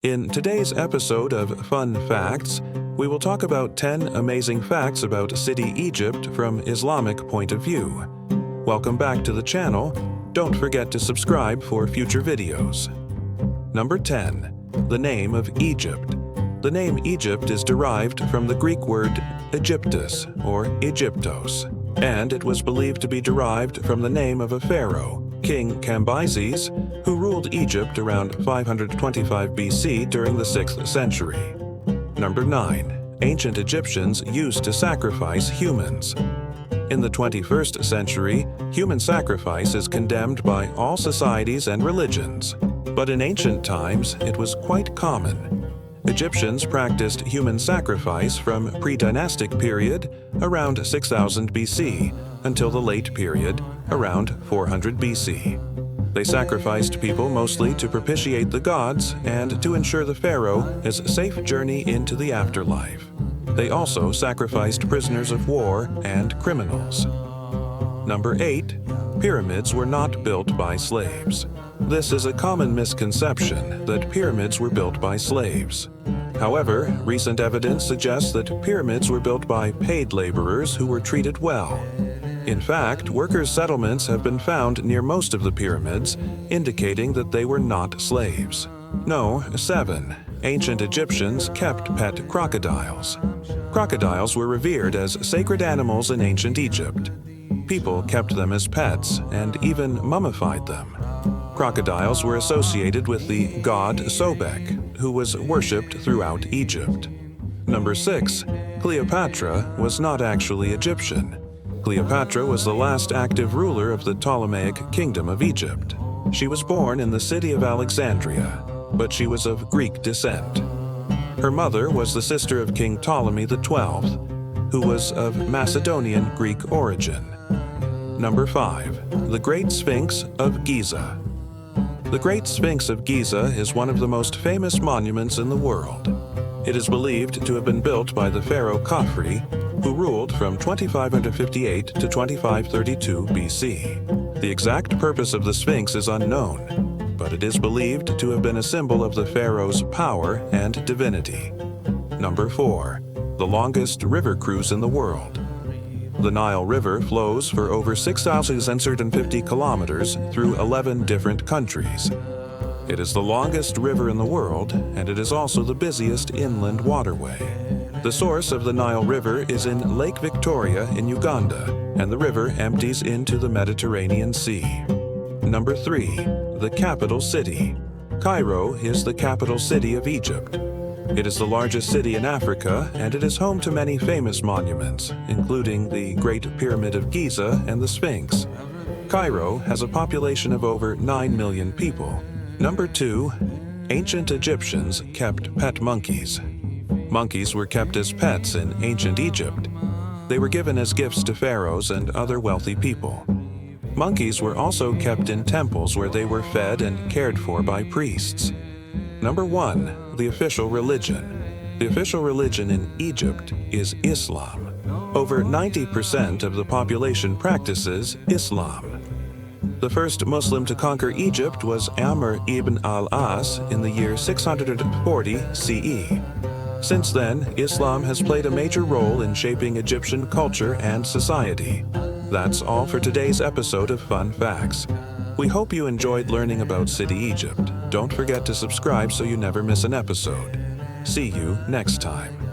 In today's episode of Fun Facts, we will talk about 10 amazing facts about City Egypt from Islamic point of view. Welcome back to the channel. Don't forget to subscribe for future videos. Number 10. The name of Egypt. The name Egypt is derived from the Greek word Aegyptus or Aegyptos, and it was believed to be derived from the name of a pharaoh, King Cambyses, who ruled Egypt around 525 BC during the 6th century. Number 9. Ancient Egyptians used to sacrifice humans. In the 21st century, human sacrifice is condemned by all societies and religions, but in ancient times it was quite common. Egyptians practiced human sacrifice from pre-dynastic period around 6000 BC until the late period around 400 BC. They sacrificed people mostly to propitiate the gods and to ensure the pharaoh his safe journey into the afterlife. They also sacrificed prisoners of war and criminals. Number 8. Pyramids were not built by slaves. This is a common misconception that pyramids were built by slaves. However, recent evidence suggests that pyramids were built by paid laborers who were treated well. In fact, workers' settlements have been found near most of the pyramids, indicating that they were not slaves. No. 7. Ancient Egyptians kept pet crocodiles. Crocodiles were revered as sacred animals in ancient Egypt. People kept them as pets and even mummified them. Crocodiles were associated with the god Sobek, who was worshipped throughout Egypt. Number 6. Cleopatra was not actually Egyptian. Cleopatra was the last active ruler of the Ptolemaic Kingdom of Egypt. She was born in the city of Alexandria, but she was of Greek descent. Her mother was the sister of King Ptolemy XII, who was of Macedonian Greek origin. Number 5. The Great Sphinx of Giza. The Great Sphinx of Giza is one of the most famous monuments in the world. It is believed to have been built by the pharaoh Khafre, who ruled from 2558 to 2532 BC. The exact purpose of the Sphinx is unknown, but it is believed to have been a symbol of the pharaoh's power and divinity. Number 4. The longest river cruise in the world. The Nile River flows for over 6,650 kilometers through 11 different countries. It is the longest river in the world, and it is also the busiest inland waterway. The source of the Nile River is in Lake Victoria in Uganda, and the river empties into the Mediterranean Sea. Number 3. The capital city. Cairo is the capital city of Egypt. It is the largest city in Africa, and it is home to many famous monuments, including the Great Pyramid of Giza and the Sphinx. Cairo has a population of over 9 million people. Number 2. Ancient Egyptians kept pet monkeys. Monkeys were kept as pets in ancient Egypt. They were given as gifts to pharaohs and other wealthy people. Monkeys were also kept in temples where they were fed and cared for by priests. Number 1. The official religion. The official religion in Egypt is Islam. Over 90% of the population practices Islam. The first Muslim to conquer Egypt was Amr ibn al-As in the year 640 CE. Since then, Islam has played a major role in shaping Egyptian culture and society. That's all for today's episode of Fun Facts. We hope you enjoyed learning about City Egypt. Don't forget to subscribe so you never miss an episode. See you next time.